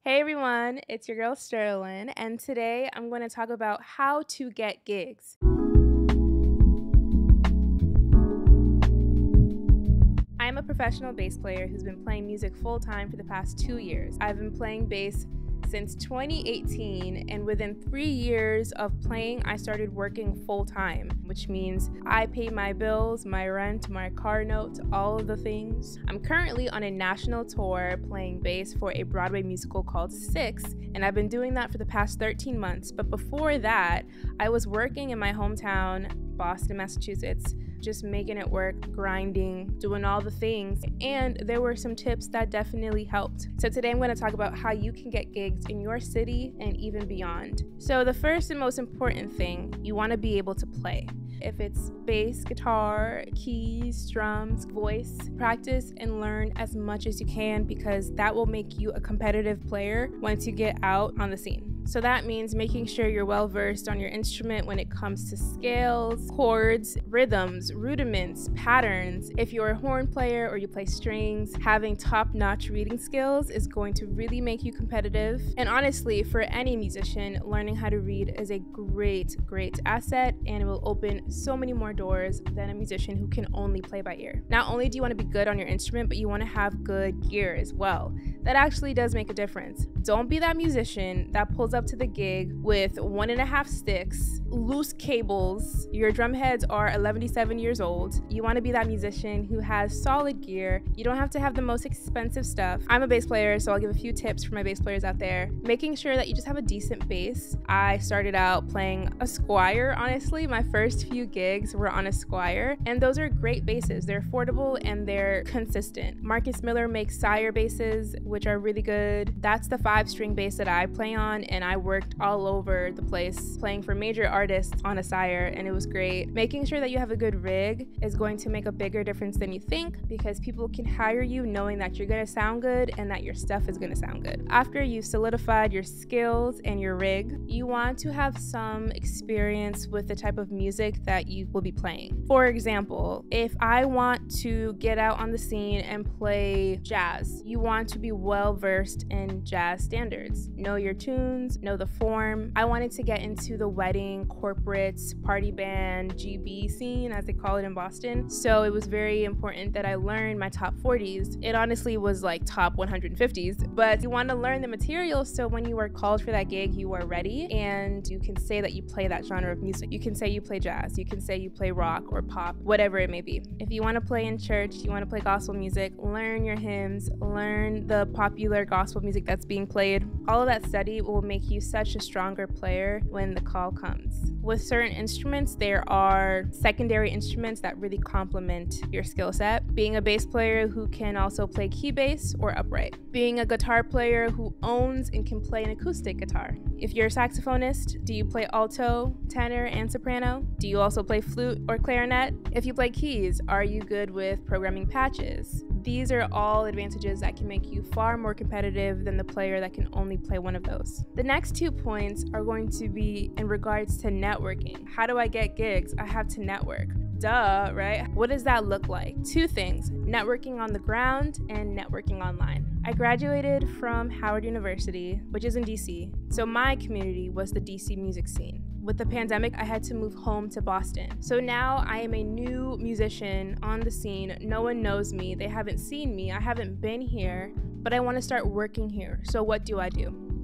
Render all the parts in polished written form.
Hey everyone, it's your girl Sterlyn, and today I'm going to talk about how to get gigs. I'm a professional bass player who's been playing music full time for the past 2 years. I've been playing bass since 2018, and within 3 years of playing, I started working full time, which means I pay my bills, my rent, my car note, all of the things. I'm currently on a national tour playing bass for a Broadway musical called Six, and I've been doing that for the past 13 months. But before that, I was working in my hometown, Boston, Massachusetts, just making it work, grinding, doing all the things, and there were some tips that definitely helped. So today I'm going to talk about how you can get gigs in your city and even beyond. So the first and most important thing, you want to be able to play. If it's bass, guitar, keys, drums, voice, practice and learn as much as you can, because that will make you a competitive player once you get out on the scene. So that means making sure you're well versed on your instrument when it comes to scales, chords, rhythms, rudiments, patterns. If you're a horn player or you play strings, having top-notch reading skills is going to really make you competitive. And honestly, for any musician, learning how to read is a great asset, and it will open so many more doors than a musician who can only play by ear. Not only do you want to be good on your instrument, but you want to have good gear as well. That actually does make a difference. Don't be that musician that pulls up to the gig with 1.5 sticks, loose cables, your drum heads are 77 years old. You want to be that musician who has solid gear. You don't have to have the most expensive stuff. I'm a bass player, so I'll give a few tips for my bass players out there. Making sure that you just have a decent bass. I started out playing a Squire, honestly. My first few gigs were on a Squire, and those are great basses. They're affordable and they're consistent. Marcus Miller makes Sire basses, which are really good. That's the 5-string bass that I play on, and I worked all over the place playing for major artists on a Sire, and it was great. Making sure that you have a good rig is going to make a bigger difference than you think, because people can hire you knowing that you're going to sound good and that your stuff is going to sound good. After you've solidified your skills and your rig, you want to have some experience with the type of music that you will be playing. For example, if I want to get out on the scene and play jazz, you want to be well versed in jazz standards. Know your tunes, know the form. I wanted to get into the wedding, corporate, party band, GB scene, as they call it in Boston. So it was very important that I learned my top 40s. It honestly was like top 150s, but you want to learn the material so when you are called for that gig, you are ready and you can say that you play that genre of music. You can say you play jazz, you can say you play rock or pop, whatever it may be. If you want to play in church, you want to play gospel music, learn your hymns, learn the popular gospel music that's being played. All of that study will make you such a stronger player when the call comes. With certain instruments, there are secondary instruments that really complement your skill set. Being a bass player who can also play key bass or upright. Being a guitar player who owns and can play an acoustic guitar. If you're a saxophonist, do you play alto, tenor, and soprano? Do you also play flute or clarinet? If you play keys, are you good with programming patches? These are all advantages that can make you far more competitive than the player that can only play one of those. The next 2 points are going to be in regards to networking. How do I get gigs? I have to network. Duh, right? What does that look like? 2 things, networking on the ground and networking online. I graduated from Howard University, which is in DC, so my community was the DC music scene. With the pandemic, I had to move home to Boston. So now I am a new musician on the scene. No one knows me. They haven't seen me. I haven't been here, but I want to start working here. So what do?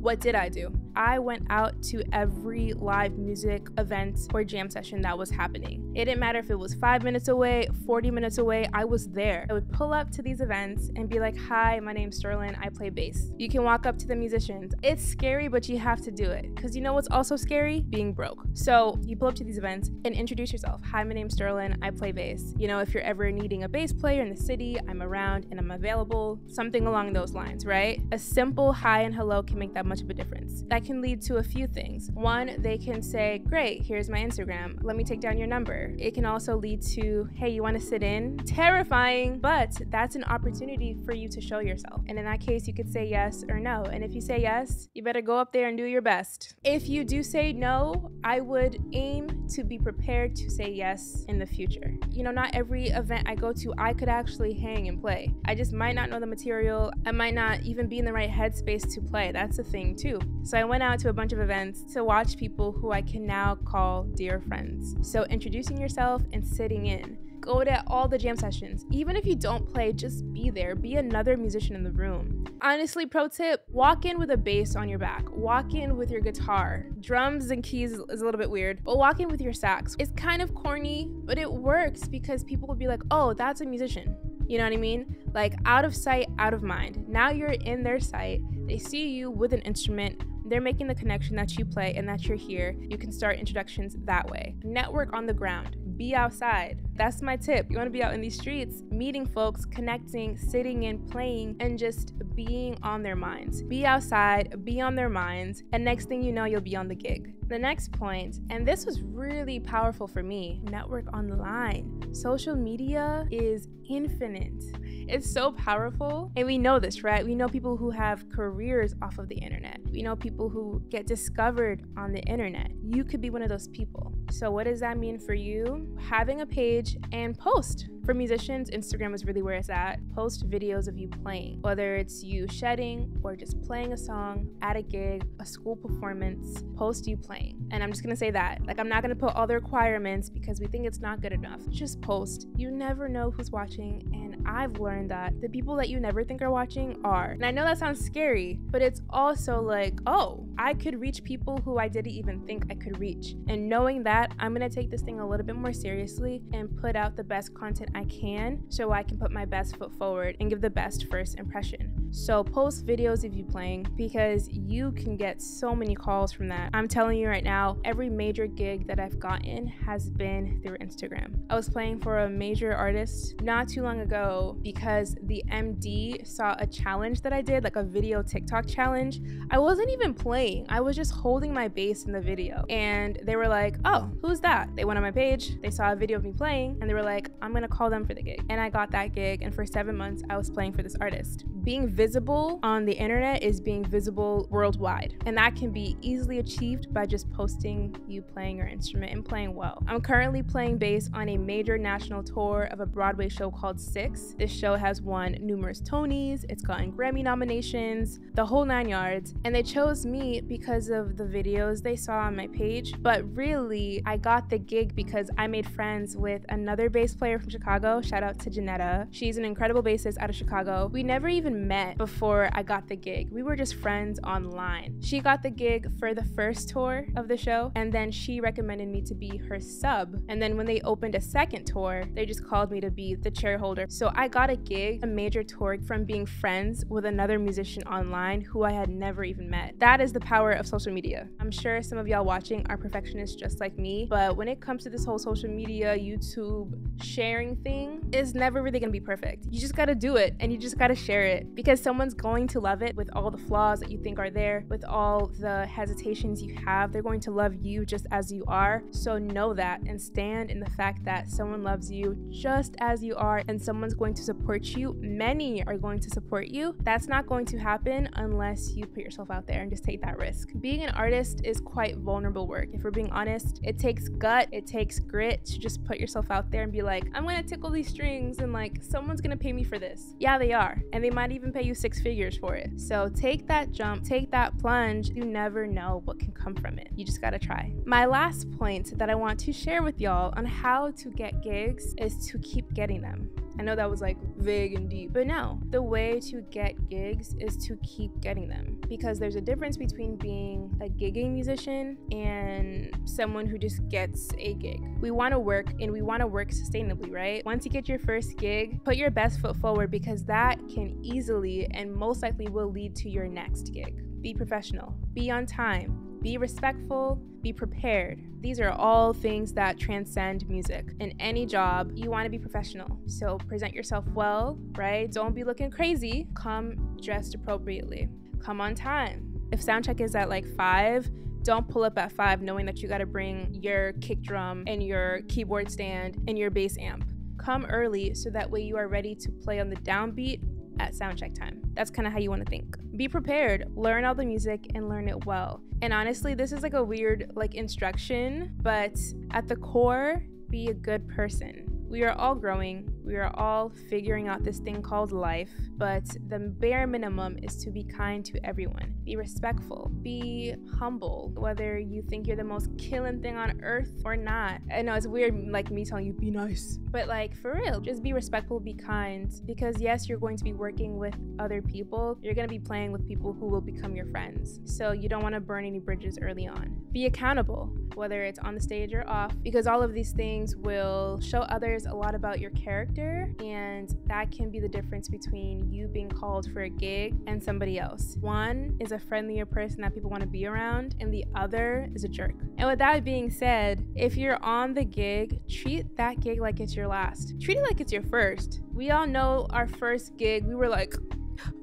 What did I do? I went out to every live music event or jam session that was happening. It didn't matter if it was 5 minutes away, 40 minutes away, I was there. I would pull up to these events and be like, hi, my name's Sterlyn, I play bass. You can walk up to the musicians. It's scary, but you have to do it. Because you know what's also scary? Being broke. So you pull up to these events and introduce yourself. Hi, my name's Sterlyn, I play bass. You know, if you're ever needing a bass player in the city, I'm around and I'm available. Something along those lines, right? A simple hi and hello can make that much of a difference. That that can lead to a few things. One, they can say, great, here's my Instagram. Let me take down your number. It can also lead to, hey, you want to sit in? Terrifying, but that's an opportunity for you to show yourself. And in that case, you could say yes or no. And if you say yes, you better go up there and do your best. If you do say no, I would aim to be prepared to say yes in the future. You know, not every event I go to, I could actually hang and play. I just might not know the material. I might not even be in the right headspace to play. That's a thing too. So I went out to a bunch of events to watch people who I can now call dear friends. So introducing yourself and sitting in. Go to all the jam sessions. Even if you don't play, just be there. Be another musician in the room. Honestly, pro tip, walk in with a bass on your back. Walk in with your guitar. Drums and keys is a little bit weird, but walk in with your sax. It's kind of corny, but it works because people will be like, oh, that's a musician. You know what I mean? Like, out of sight, out of mind. Now you're in their sight. They see you with an instrument. They're making the connection that you play and that you're here. You can start introductions that way. Network on the ground. Be outside. That's my tip. You want to be out in these streets, meeting folks, connecting, sitting in, playing, and just being on their minds. Be outside, be on their minds, and next thing you know, you'll be on the gig. The next point, and this was really powerful for me, network online. Social media is infinite. It's so powerful, and we know this, right? We know people who have careers off of the internet. We know people who get discovered on the internet. You could be one of those people. So what does that mean for you? Having a page and post. For musicians, Instagram is really where it's at. Post videos of you playing, whether it's you shedding or just playing a song at a gig, a school performance, post you playing. And I'm just gonna say that. Like, I'm not gonna put all the requirements because we think it's not good enough. Just post. You never know who's watching, and I've learned that the people that you never think are watching are. And I know that sounds scary, but it's also like, oh, I could reach people who I didn't even think I could reach. And knowing that, I'm gonna take this thing a little bit more seriously and put out the best content I can so I can put my best foot forward and give the best first impression. So post videos of you playing because you can get so many calls from that. I'm telling you right now, every major gig that I've gotten has been through Instagram. I was playing for a major artist not too long ago because the MD saw a challenge that I did, like a video TikTok challenge. I wasn't even playing. I was just holding my bass in the video. And they were like, oh, who's that? They went on my page, they saw a video of me playing, and they were like, I'm gonna call them for the gig. And I got that gig, and for 7 months, I was playing for this artist. Being visible on the internet is being visible worldwide. And that can be easily achieved by just posting you playing your instrument and playing well. I'm currently playing bass on a major national tour of a Broadway show called Six. This show has won numerous Tonys, it's gotten Grammy nominations, the whole 9 yards. And they chose me because of the videos they saw on my page. But really, I got the gig because I made friends with another bass player from Chicago. Shout out to Janetta. She's an incredible bassist out of Chicago. We never even met before I got the gig. We were just friends online. She got the gig for the first tour of the show, and then she recommended me to be her sub. And then when they opened a second tour, they just called me to be the chair holder. So I got a gig, a major tour, from being friends with another musician online who I had never even met. That is the power of social media. I'm sure some of y'all watching are perfectionists just like me, but when it comes to this whole social media, YouTube, sharing thing, is never really gonna be perfect. You just gotta do it, and you just gotta share it, because someone's going to love it with all the flaws that you think are there, with all the hesitations you have. They're going to love you just as you are. So know that and stand in the fact that someone loves you just as you are, and someone's going to support you. Many are going to support you. That's not going to happen unless you put yourself out there and just take that risk. Being an artist is quite vulnerable work. If we're being honest, it takes gut, it takes grit to just put yourself out there and be like, I'm gonna tickle these strings and like someone's gonna pay me for this. Yeah, they are, and they might even pay you 6 figures for it. So take that jump, take that plunge. You never know what can come from it. You just gotta try. My last point that I want to share with y'all on how to get gigs is to keep getting them. I know that was like vague and deep, but no, the way to get gigs is to keep getting them, because there's a difference between being a gigging musician and someone who just gets a gig. We want to work, and we want to work sustainably, right? Once you get your first gig, put your best foot forward, because that can easily and most likely will lead to your next gig. Be professional, be on time, be respectful, be prepared. These are all things that transcend music. In any job, you want to be professional. So present yourself well, right? Don't be looking crazy. Come dressed appropriately. Come on time. If sound check is at like 5, don't pull up at 5 knowing that you got to bring your kick drum and your keyboard stand and your bass amp. Come early so that way you are ready to play on the downbeat at sound check time. That's kind of how you want to think. Be prepared, learn all the music and learn it well. And honestly, this is like a weird like instruction, but at the core, be a good person. We are all growing, we are all figuring out this thing called life, but the bare minimum is to be kind to everyone. Be respectful, be humble, whether you think you're the most killing thing on earth or not. I know it's weird like me telling you be nice, but like for real, just be respectful, be kind, because yes, you're going to be working with other people. You're going to be playing with people who will become your friends. So you don't want to burn any bridges early on. Be accountable, whether it's on the stage or off, because all of these things will show others a lot about your character, and that can be the difference between you being called for a gig and somebody else. One is a friendlier person that people want to be around, and the other is a jerk. And with that being said, if you're on the gig, treat that gig like it's your last. Treat it like it's your first. We all know our first gig, we were like,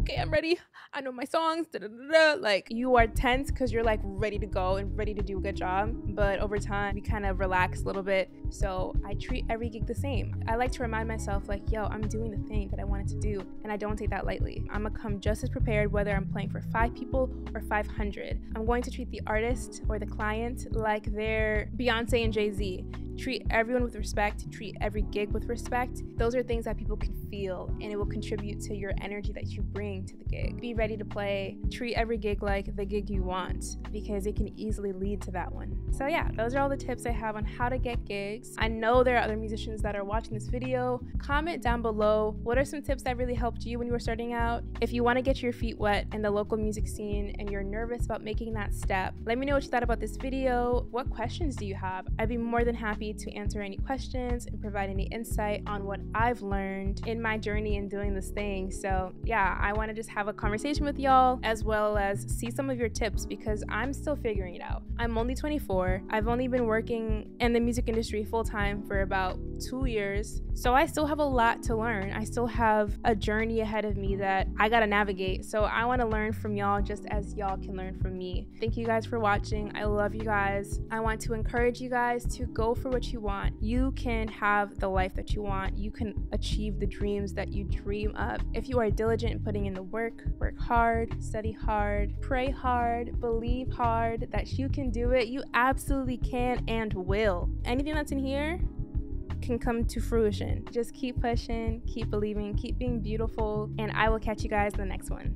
okay, I'm ready. I know my songs. Da, da, da, da. Like you are tense because you're like ready to go and ready to do a good job. But over time, we kind of relax a little bit. So I treat every gig the same. I like to remind myself like, yo, I'm doing the thing that I wanted to do. And I don't take that lightly. I'm gonna come just as prepared whether I'm playing for 5 people or 500. I'm going to treat the artist or the client like they're Beyonce and Jay-Z. Treat everyone with respect, treat every gig with respect. Those are things that people can feel, and it will contribute to your energy that you bring to the gig. Be ready to play. Treat every gig like the gig you want, because it can easily lead to that one. So yeah, those are all the tips I have on how to get gigs. I know there are other musicians that are watching this video. Comment down below, what are some tips that really helped you when you were starting out? If you want to get your feet wet in the local music scene and you're nervous about making that step, let me know what you thought about this video. What questions do you have? I'd be more than happy to answer any questions and provide any insight on what I've learned in my journey in doing this thing. So yeah, I want to just have a conversation with y'all as well as see some of your tips, because I'm still figuring it out. I'm only 24. I've only been working in the music industry full-time for about 2 years. So I still have a lot to learn. I still have a journey ahead of me that I gotta navigate. So I want to learn from y'all just as y'all can learn from me. Thank you guys for watching. I love you guys. I want to encourage you guys to go for what you want. You can have the life that you want. You can achieve the dreams that you dream of. If you are diligent in putting in the work hard, study hard, pray hard, believe hard that you can do it. You absolutely can and will. Anything that's in here can come to fruition. Just keep pushing, keep believing, keep being beautiful, and I will catch you guys in the next one.